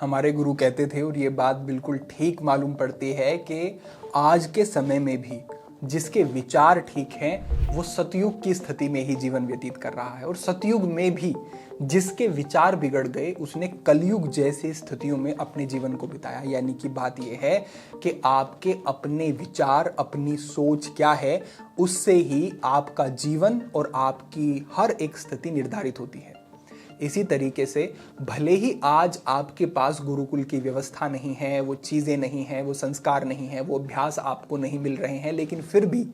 हमारे गुरु कहते थे और ये बात बिल्कुल ठीक मालूम पड़ती है कि आज के समय में भी जिसके विचार ठीक हैं वो सतयुग की स्थिति में ही जीवन व्यतीत कर रहा है, और सतयुग में भी जिसके विचार बिगड़ गए उसने कलयुग जैसी स्थितियों में अपने जीवन को बिताया। यानी कि बात यह है कि आपके अपने विचार, अपनी सोच क्या है, उससे ही आपका जीवन और आपकी हर एक स्थिति निर्धारित होती है। इसी तरीके से भले ही आज आपके पास गुरुकुल की व्यवस्था नहीं है, वो चीज़ें नहीं हैं, वो संस्कार नहीं है, वो अभ्यास आपको नहीं मिल रहे हैं, लेकिन फिर भी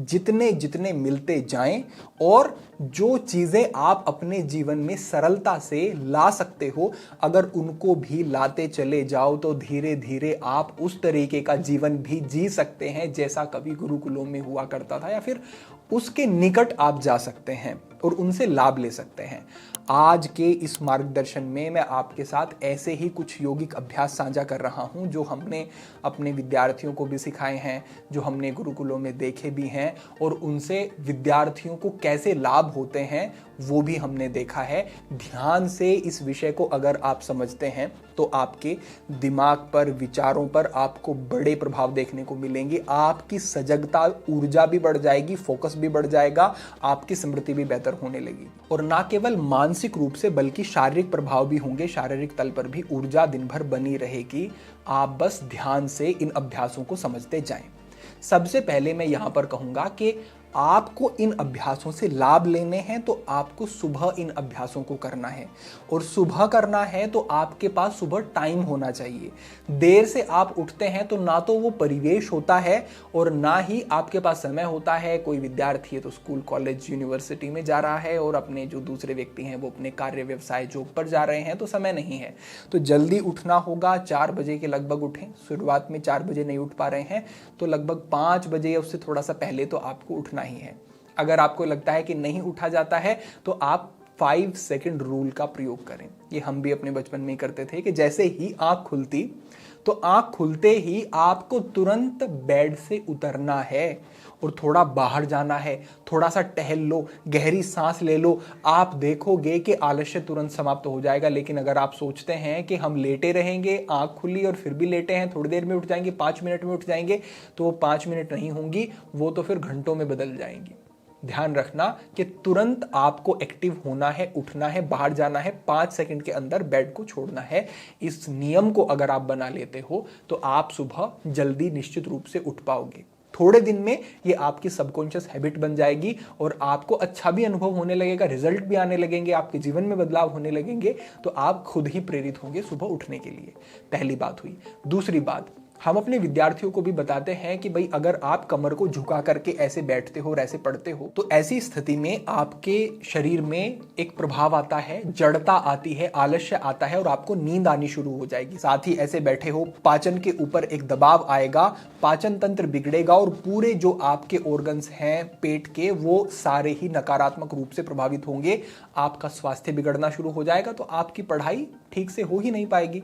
जितने जितने मिलते जाएं और जो चीज़ें आप अपने जीवन में सरलता से ला सकते हो, अगर उनको भी लाते चले जाओ तो धीरे धीरे आप उस तरीके का जीवन भी जी सकते हैं जैसा कभी गुरुकुलों में हुआ करता था, या फिर उसके निकट आप जा सकते हैं और उनसे लाभ ले सकते हैं। आज के इस मार्गदर्शन में मैं आपके साथ ऐसे ही कुछ योगिक अभ्यास साझा कर रहा हूं जो हमने अपने विद्यार्थियों को भी सिखाए हैं, जो हमने गुरुकुलों में देखे भी हैं, और उनसे विद्यार्थियों को कैसे लाभ होते हैं वो भी हमने देखा है। ध्यान से इस विषय को अगर आप समझते हैं तो आपके दिमाग पर, विचारों पर आपको बड़े प्रभाव देखने को मिलेंगे। आपकी सजगता, ऊर्जा भी बढ़ जाएगी, फोकस भी बढ़ जाएगा, आपकी स्मृति भी बेहतर होने लगेगी, और ना केवल मानसिक रूप से बल्कि शारीरिक प्रभाव भी होंगे। शारीरिक तल पर भी ऊर्जा दिन भर बनी रहेगी। आप बस ध्यान से इन अभ्यासों को समझते जाएं। सबसे पहले मैं यहां पर कहूंगा कि आपको इन अभ्यासों से लाभ लेने हैं तो आपको सुबह इन अभ्यासों को करना है, और सुबह करना है तो आपके पास सुबह टाइम होना चाहिए। देर से आप उठते हैं तो ना तो वो परिवेश होता है और ना ही आपके पास समय होता है। कोई विद्यार्थी है तो स्कूल, कॉलेज, यूनिवर्सिटी में जा रहा है, और अपने जो दूसरे व्यक्ति हैं वो अपने कार्य, व्यवसाय, जॉब पर जा रहे हैं, तो समय नहीं है। तो जल्दी उठना होगा। 4 बजे के लगभग उठें। शुरुआत में 4 बजे नहीं उठ पा रहे हैं तो लगभग 5 बजे या उससे थोड़ा सा पहले तो आपको उठना ही है। अगर आपको लगता है कि नहीं उठा जाता है तो आप 5 सेकंड रूल का प्रयोग करें। ये हम भी अपने बचपन में ही करते थे कि जैसे ही आंख खुलती तो आंख खुलते ही आपको तुरंत बेड से उतरना है और थोड़ा बाहर जाना है, थोड़ा सा टहल लो, गहरी सांस ले लो। आप देखोगे कि आलस्य तुरंत समाप्त हो जाएगा। लेकिन अगर आप सोचते हैं कि हम लेटे रहेंगे, आंख खुली और फिर भी लेटे हैं, थोड़ी देर में उठ जाएंगे, 5 मिनट में उठ जाएंगे, तो वो 5 मिनट नहीं होंगी, वो तो फिर घंटों में बदल जाएंगी। ध्यान रखना कि तुरंत आपको एक्टिव होना है, उठना है, बाहर जाना है, 5 सेकंड के अंदर बेड को छोड़ना है। इस नियम को अगर आप बना लेते हो तो आप सुबह जल्दी निश्चित रूप से उठ पाओगे। थोड़े दिन में ये आपकी सबकॉन्शियस हैबिट बन जाएगी और आपको अच्छा भी अनुभव होने लगेगा, रिजल्ट भी आने लगेंगे, आपके जीवन में बदलाव होने लगेंगे, तो आप खुद ही प्रेरित होंगे सुबह उठने के लिए। पहली बात हुई। दूसरी बात, हम अपने विद्यार्थियों को भी बताते हैं कि भाई अगर आप कमर को झुका करके ऐसे बैठते हो और ऐसे पढ़ते हो तो ऐसी स्थिति में आपके शरीर में एक प्रभाव आता है, जड़ता आती है, आलस्य आता है और आपको नींद आनी शुरू हो जाएगी। साथ ही ऐसे बैठे हो, पाचन के ऊपर एक दबाव आएगा, पाचन तंत्र बिगड़ेगा और पूरे जो आपके ऑर्गन्स हैं पेट के वो सारे ही नकारात्मक रूप से प्रभावित होंगे। आपका स्वास्थ्य बिगड़ना शुरू हो जाएगा, तो आपकी पढ़ाई ठीक से हो ही नहीं पाएगी।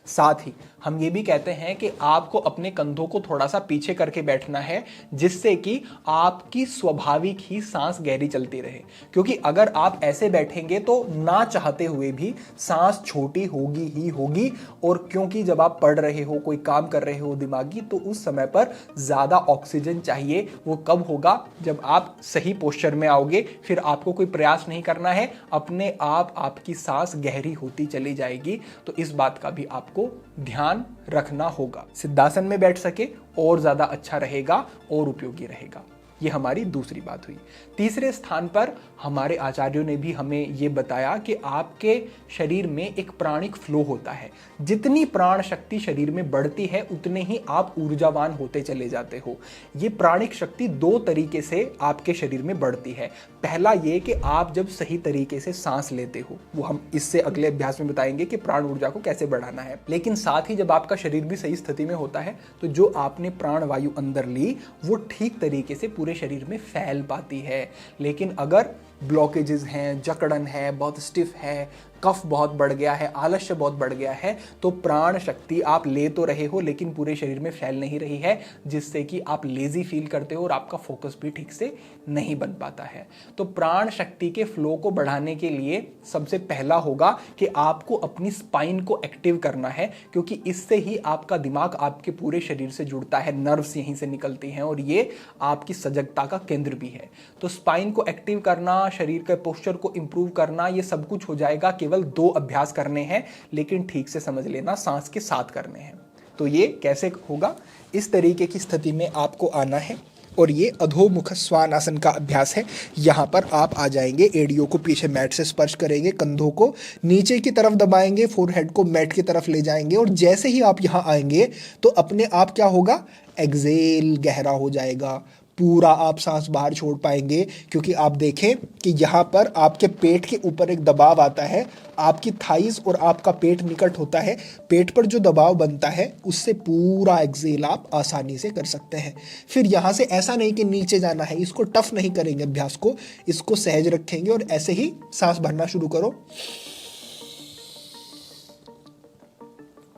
साथ ही हम ये भी कहते हैं कि आपको अपने कंधों को थोड़ा सा पीछे करके बैठना है, जिससे कि आपकी स्वाभाविक ही सांस गहरी चलती रहे। क्योंकि अगर आप ऐसे बैठेंगे तो ना चाहते हुए भी सांस छोटी होगी ही होगी, और क्योंकि जब आप पढ़ रहे हो, कोई काम कर रहे हो दिमागी, तो उस समय पर ज्यादा ऑक्सीजन चाहिए। वो कब होगा? जब आप सही पोस्चर में आओगे। फिर आपको कोई प्रयास नहीं करना है, अपने आप आपकी सांस गहरी होती चली जाएगी। तो इस बात का भी आपको ध्यान रखना होगा। सिद्धासन में बैठ सके और ज्यादा अच्छा रहेगा और उपयोगी रहेगा। ये हमारी दूसरी बात हुई। तीसरे स्थान पर हमारे आचार्यों ने भी हमें ये बताया कि आपके शरीर में एक प्राणिक फ्लो होता है। जितनी प्राण शक्ति शरीर में बढ़ती है उतने ही आप ऊर्जावान होते चले जाते हो। ये प्राणिक शक्ति 2 तरीके से आपके शरीर में बढ़ती है। पहला ये कि आप जब सही तरीके से सांस लेते हो, वो हम इससे अगले अभ्यास में बताएंगे कि प्राण ऊर्जा को कैसे बढ़ाना है। लेकिन साथ ही जब आपका शरीर भी सही स्थिति में होता है तो जो आपने प्राण वायु अंदर ली वो ठीक तरीके से पूरे शरीर में फैल पाती है। लेकिन अगर ब्लॉकेजेस हैं, जकड़न है, बहुत स्टिफ है, कफ बहुत बढ़ गया है, आलस्य बहुत बढ़ गया है, तो प्राण शक्ति आप ले तो रहे हो लेकिन पूरे शरीर में फैल नहीं रही है, जिससे कि आप लेजी फील करते हो और आपका फोकस भी ठीक से नहीं बन पाता है। तो प्राण शक्ति के फ्लो को बढ़ाने के लिए सबसे पहला होगा कि आपको अपनी स्पाइन को एक्टिव करना है, क्योंकि इससे ही आपका दिमाग आपके पूरे शरीर से जुड़ता है, नर्व्स यहीं से निकलती हैं और ये आपकी सजगता का केंद्र भी है। तो स्पाइन को एक्टिव करना, शरीर के पोस्चर को इंप्रूव करना, ये सब कुछ हो जाएगा। केवल 2 अभ्यास करने हैं, लेकिन ठीक से समझ लेना सांस के साथ करने हैं। तो ये कैसे होगा? इस तरीके की स्थिति में आपको आना है और ये अधोमुख श्वानासन का अभ्यास है। यहाँ पर आप आ जाएंगे, एड़ियों को पीछे मैट से स्पर्श करेंगे, कंधों को नीचे की तरफ दबाएंगे, फोरहेड को मैट की तरफ ले जाएंगे और जैसे ही आप यहाँ आएंगे तो अपने आप क्या होगा, एक्सेल गहरा हो जाएगा, पूरा आप सांस बाहर छोड़ पाएंगे। क्योंकि आप देखें कि यहाँ पर आपके पेट के ऊपर एक दबाव आता है, आपकी थाइस और आपका पेट निकट होता है, पेट पर जो दबाव बनता है उससे पूरा एक्सेल आप आसानी से कर सकते हैं। फिर यहाँ से ऐसा नहीं कि नीचे जाना है, इसको टफ नहीं करेंगे अभ्यास को, इसको सहज रखेंगे और ऐसे ही सांस भरना शुरू करो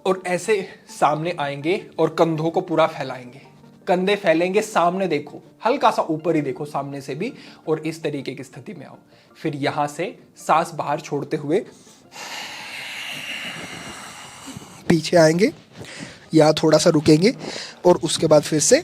और ऐसे सामने आएंगे और कंधों को पूरा फैलाएंगे, कंधे फैलेंगे, सामने देखो, हल्का सा ऊपर ही देखो सामने से भी, और इस तरीके की स्थिति में आओ। फिर यहां से सांस बाहर छोड़ते हुए पीछे आएंगे, यहां थोड़ा सा रुकेंगे और उसके बाद फिर से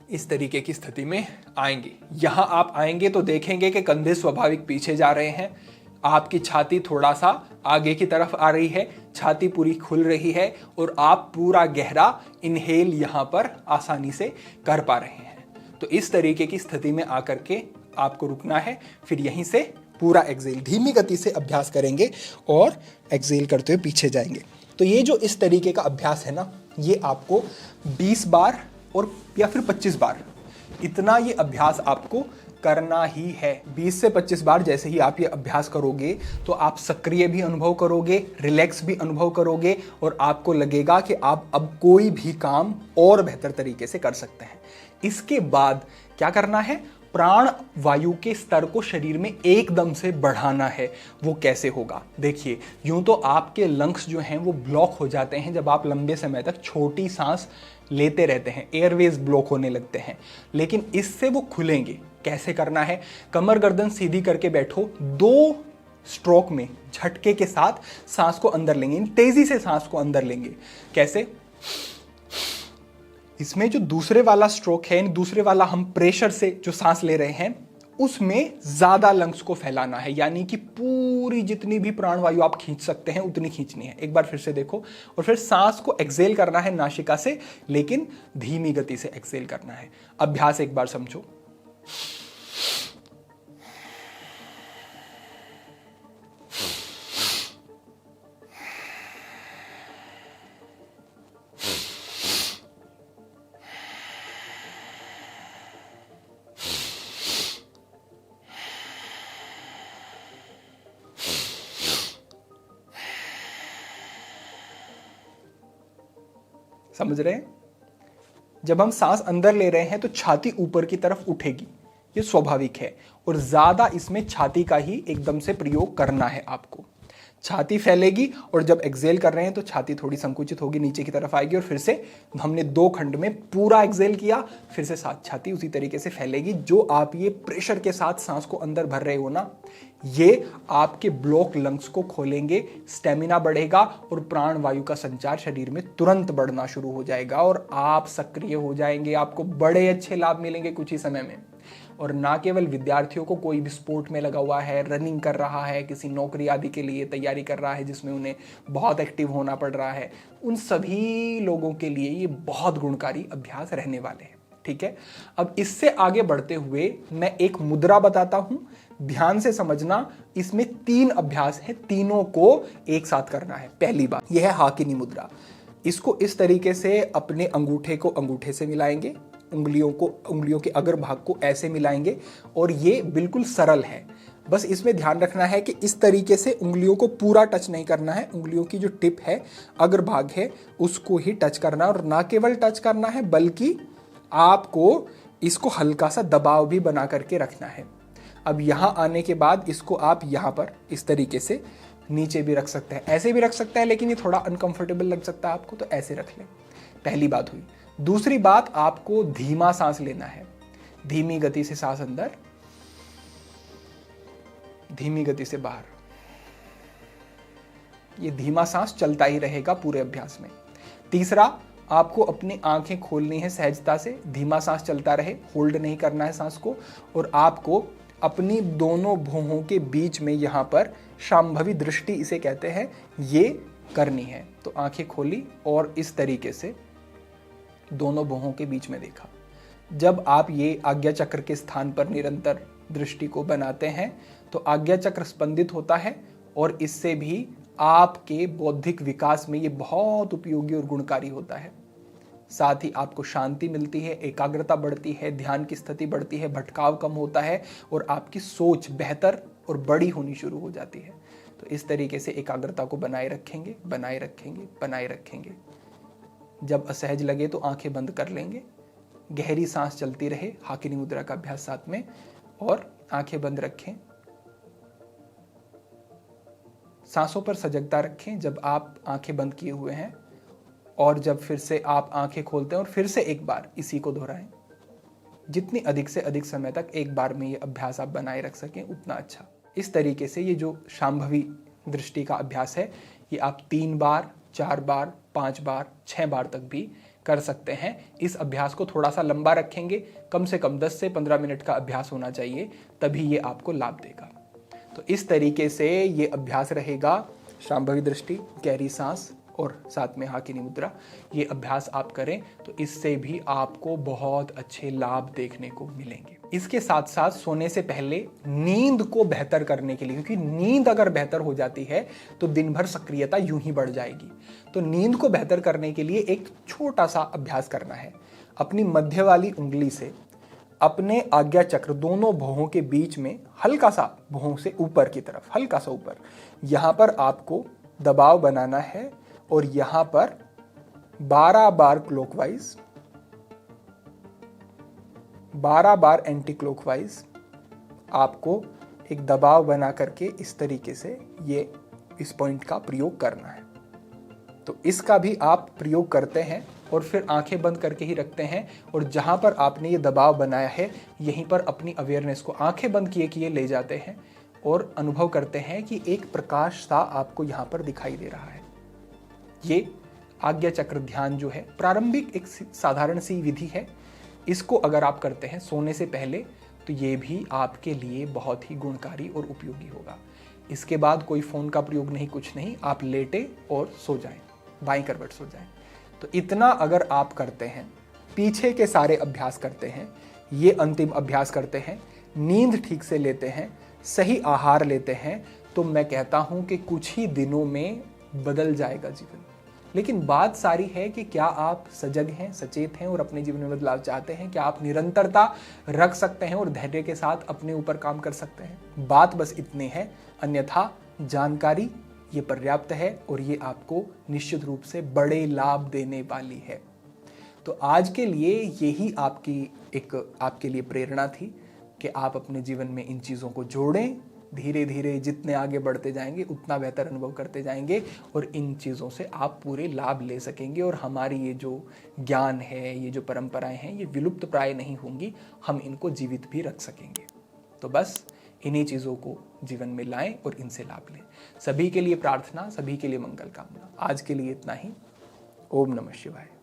इस तरीके की स्थिति में आएंगे। यहां आप आएंगे तो देखेंगे कि कंधे स्वाभाविक पीछे जा रहे हैं, आपकी छाती थोड़ा सा आगे की तरफ आ रही है, छाती पूरी खुल रही है और आप पूरा गहरा इनहेल यहां पर आसानी से कर पा रहे हैं। तो इस तरीके की स्थिति में आकर के आपको रुकना है। फिर यहीं से पूरा एक्सेल धीमी गति से अभ्यास करेंगे और एक्सेल करते हुए पीछे जाएंगे। तो ये जो इस तरीके का अभ्यास है ना, ये आपको 20 बार और या फिर 25 बार, इतना ये अभ्यास आपको करना ही है। 20 से 25 बार जैसे ही आप ये अभ्यास करोगे तो आप सक्रिय भी अनुभव करोगे, रिलैक्स भी अनुभव करोगे और आपको लगेगा कि आप अब कोई भी काम और बेहतर तरीके से कर सकते हैं। इसके बाद क्या करना है? प्राण वायु के स्तर को शरीर में एकदम से बढ़ाना है। वो कैसे होगा? देखिए, यूं तो आपके लंग्स जो हैं वो ब्लॉक हो जाते हैं जब आप लंबे समय तक छोटी सांस लेते रहते हैं, एयरवेज ब्लॉक होने लगते हैं, लेकिन इससे वो खुलेंगे। कैसे करना है? कमर गर्दन सीधी करके बैठो, 2 स्ट्रोक में झटके के साथ सांस को अंदर लेंगे, तेजी से सांस को अंदर लेंगे। कैसे? इसमें जो दूसरे वाला स्ट्रोक है, दूसरे वाला हम प्रेशर से जो सांस ले रहे हैं, उसमें ज्यादा लंग्स को फैलाना है, यानी कि पूरी जितनी भी प्राणवायु आप खींच सकते हैं उतनी खींचनी है। एक बार फिर से देखो, और फिर सांस को एक्सेल करना है नासिका से, लेकिन धीमी गति से एक्सेल करना है। अभ्यास एक बार समझो। समझ रहे हैं? जब हम सांस अंदर ले रहे हैं तो छाती ऊपर की तरफ उठेगी, ये स्वाभाविक है, और ज्यादा इसमें छाती का ही एकदम से प्रयोग करना है आपको। छाती फैलेगी और जब एक्सेल कर रहे हैं तो छाती थोड़ी संकुचित होगी, नीचे की तरफ आएगी और फिर से हमने 2 खंड में पूरा एक्सेल किया, फिर से साथ छाती उसी तरीके से फैलेगी। जो आप ये प्रेशर के साथ सांस को अंदर भर रहे हो ना, ये आपके ब्लॉक लंग्स को खोलेंगे, स्टेमिना बढ़ेगा और प्राण वायु का संचार शरीर में तुरंत बढ़ना शुरू हो जाएगा और आप सक्रिय हो जाएंगे। आपको बड़े अच्छे लाभ मिलेंगे कुछ ही समय में। और ना केवल विद्यार्थियों को, कोई भी स्पोर्ट में लगा हुआ है, रनिंग कर रहा है, किसी नौकरी आदि के लिए तैयारी कर रहा है जिसमें उन्हें बहुत एक्टिव होना पड़ रहा है, उन सभी लोगों के लिए ये बहुत गुणकारी अभ्यास रहने वाले हैं। ठीक है, अब इससे आगे बढ़ते हुए मैं एक मुद्रा बताता हूं, ध्यान से समझना। इसमें 3 अभ्यास है, तीनों को एक साथ करना है। पहली बात यह है हाकिनी मुद्रा। इसको इस तरीके से अपने अंगूठे को अंगूठे से मिलाएंगे, उंगलियों के अग्र भाग को ऐसे मिलाएंगे और ये बिल्कुल सरल है। बस इसमें ध्यान रखना है कि इस तरीके से उंगलियों को पूरा टच नहीं करना है, उंगलियों की जो टिप है, अग्र भाग है, उसको ही टच करना, और ना केवल टच करना है बल्कि आपको इसको हल्का सा दबाव भी बना करके रखना है। अब यहाँ आने के बाद इसको आप यहाँ पर इस तरीके से नीचे भी रख सकते हैं, ऐसे भी रख सकते हैं, लेकिन ये थोड़ा अनकंफर्टेबल लग सकता है आपको, तो ऐसे रख लें। पहली बात हुई। दूसरी बात, आपको धीमा सांस लेना है, धीमी गति से सांस अंदर, धीमी गति से बाहर। ये धीमा सांस चलता ही रहेगा पूरे अभ्यास में। तीसरा, आपको अपनी आंखें खोलनी है सहजता से, धीमा सांस चलता रहे, होल्ड नहीं करना है सांस को, और आपको अपनी दोनों भौहों के बीच में यहां पर शांभवी दृष्टि इसे कहते हैं, ये करनी है। तो आंखें खोली और इस तरीके से दोनों भौहों के बीच में देखा। जब आप ये आज्ञा चक्र के स्थान पर निरंतर दृष्टि को बनाते हैं तो आज्ञा चक्र स्पंदित होता है, और इससे भी आपके बौद्धिक विकास में ये बहुत उपयोगी और गुणकारी होता है। साथ ही आपको शांति मिलती है, एकाग्रता बढ़ती है, ध्यान की स्थिति बढ़ती है, भटकाव कम होता है, और आपकी सोच बेहतर और बड़ी होनी शुरू हो जाती है। तो इस तरीके से एकाग्रता को बनाए रखेंगे, बनाए रखेंगे, बनाए रखेंगे। जब असहज लगे तो आंखें बंद कर लेंगे, गहरी सांस चलती रहे, हाकिनी मुद्रा का अभ्यास साथ में, और आंखें बंद रखें। सांसों पर सजगता रखें जब आप आंखें बंद किए हुए हैं, और जब फिर से आप आंखें खोलते हैं और फिर से एक बार इसी को दोहराएं। जितनी अधिक से अधिक समय तक एक बार में ये अभ्यास आप बनाए रख सकें उतना अच्छा। इस तरीके से ये जो शांभवी दृष्टि का अभ्यास है, ये आप 3 बार, 4 बार, 5 बार, 6 बार तक भी कर सकते हैं। इस अभ्यास को थोड़ा सा लंबा रखेंगे, कम से कम 10 से 15 मिनट का अभ्यास होना चाहिए, तभी ये आपको लाभ देगा। तो इस तरीके से ये अभ्यास रहेगा, शांभवी दृष्टि, गहरी सांस और साथ में हाकिनी मुद्रा। ये अभ्यास आप करें तो इससे भी आपको बहुत अच्छे लाभ देखने को मिलेंगे। इसके साथ साथ सोने से पहले नींद को बेहतर करने के लिए, क्योंकि नींद अगर बेहतर हो जाती है तो दिन भर सक्रियता यूं ही बढ़ जाएगी। तो नींद को बेहतर करने के लिए एक छोटा सा अभ्यास करना है। अपनी मध्य वाली उंगली से अपने आज्ञा चक्र दोनों भौहों के बीच में हल्का सा, भौहों से ऊपर की तरफ हल्का सा ऊपर, यहां पर आपको दबाव बनाना है, और यहां पर 12 बार क्लॉकवाइज, 12 बार एंटी क्लॉकवाइज आपको एक दबाव बना करके इस तरीके से ये इस पॉइंट का प्रयोग करना है। तो इसका भी आप प्रयोग करते हैं और फिर आंखें बंद करके ही रखते हैं, और जहां पर आपने ये दबाव बनाया है यहीं पर अपनी अवेयरनेस को आंखें बंद किए ले जाते हैं, और अनुभव करते हैं कि एक प्रकाश सा आपको यहां पर दिखाई दे रहा है। ये आज्ञा चक्र ध्यान जो है प्रारंभिक एक साधारण सी विधि है। इसको अगर आप करते हैं सोने से पहले तो ये भी आपके लिए बहुत ही गुणकारी और उपयोगी होगा। इसके बाद कोई फोन का प्रयोग नहीं, कुछ नहीं, आप लेटे और सो जाएं, बाईं करवट सो जाएं। तो इतना अगर आप करते हैं, पीछे के सारे अभ्यास करते हैं, ये अंतिम अभ्यास करते हैं, नींद ठीक से लेते हैं, सही आहार लेते हैं, तो मैं कहता हूं कि कुछ ही दिनों में बदल जाएगा जीवन। लेकिन बात सारी है कि क्या आप सजग हैं, सचेत हैं और अपने जीवन में बदलाव चाहते हैं? क्या आप निरंतरता रख सकते हैं और धैर्य के साथ अपने ऊपर काम कर सकते हैं? बात बस इतनी है, अन्यथा जानकारी ये पर्याप्त है और ये आपको निश्चित रूप से बड़े लाभ देने वाली है। तो आज के लिए यही आपके लिए प्रेरणा थी कि आप अपने जीवन में इन चीज़ों को जोड़ें। धीरे धीरे जितने आगे बढ़ते जाएंगे उतना बेहतर अनुभव करते जाएंगे, और इन चीज़ों से आप पूरे लाभ ले सकेंगे, और हमारी ये जो ज्ञान है, ये जो परंपराएं हैं, ये विलुप्त प्राय नहीं होंगी, हम इनको जीवित भी रख सकेंगे। तो बस इन्हीं चीज़ों को जीवन में लाएं और इनसे लाभ लें। सभी के लिए प्रार्थना, सभी के लिए मंगल कामना। आज के लिए इतना ही। ओम नमः शिवाय।